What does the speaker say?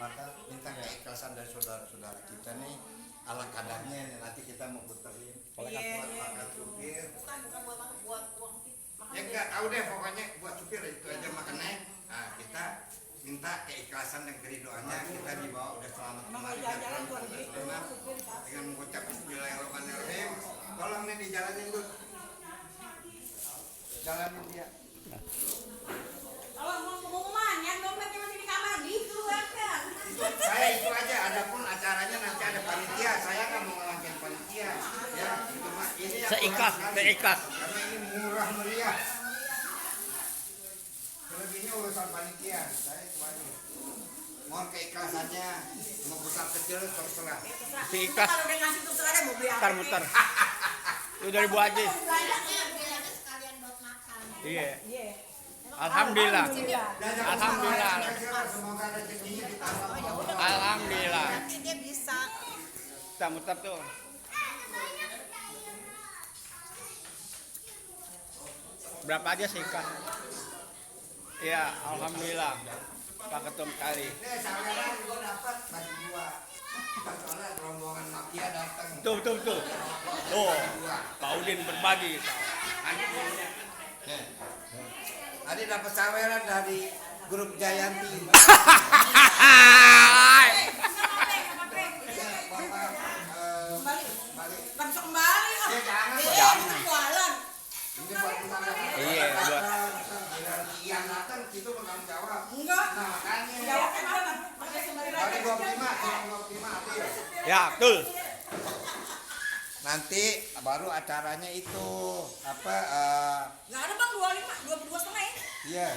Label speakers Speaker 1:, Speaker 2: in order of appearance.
Speaker 1: maka minta keikhlasan dari saudara-saudara kita nih ala kadarnya nih, nanti kita mau puterin buat makan supir.
Speaker 2: buat uang
Speaker 1: Ya enggak tahu deh, pokoknya buat supir itu aja makannya. Nah, kita minta keikhlasan dan keridoannya, kita dibawa udah selamat kemari dan selamat dengan mengucap bismillahirrahmanirrahim. Tolong nih dijalanin dulu, jalanin dia.
Speaker 2: kalau mau pengumuman yang dompetnya masih di kamar gitu kan.
Speaker 1: Saya itu aja, adapun acaranya nanti ada panitia, saya nggak mau ngelakuin panitia, ya itu mah ini yang
Speaker 3: Seikhlas, seikhlas.
Speaker 1: karena ini murah meriah. Selebihnya urusan panitia, saya itu aja. Mohon keikhlasannya, mau besar kecil terserah.
Speaker 3: Seikhlas.
Speaker 2: Kalau udah ngasih tuh ada mau beli apa?
Speaker 3: Mutar-mutar. Itu dari Bu Haji.
Speaker 2: Sekalian buat makan.
Speaker 3: Iya.
Speaker 2: Iya.
Speaker 3: Alhamdulillah.
Speaker 1: Jangan
Speaker 3: Alhamdulillah.
Speaker 1: semoga rezekinya ditambah.
Speaker 3: Alhamdulillah.
Speaker 2: Nanti dia bisa.
Speaker 3: Kita mutar tuh. Berapa aja sih Kak? Iya, alhamdulillah. Pak Ketum kali.
Speaker 1: Nih, saweran gue dapat bagi dua. Soalnya rombongan mafia datang.
Speaker 3: Tuh. Tuh, Pak Udin berbagi.
Speaker 1: Tadi dapat saweran dari grup Jayanti.
Speaker 2: Kan bisa kembali.
Speaker 1: Ya, jangan.
Speaker 2: Jangan. Jualan.
Speaker 1: Ini buat utang.
Speaker 3: Iya, buat.
Speaker 1: Yang datang itu bertanggung jawab.
Speaker 2: Enggak.
Speaker 1: Nah, makanya.
Speaker 2: Jawab kenapa? Pakai sembari
Speaker 1: Kali
Speaker 2: lagi.
Speaker 1: 25 April.
Speaker 3: Ya, betul.
Speaker 1: Nanti baru acaranya itu apa?
Speaker 2: Enggak ada Bang 25, 22 setengah ya.
Speaker 1: Iya.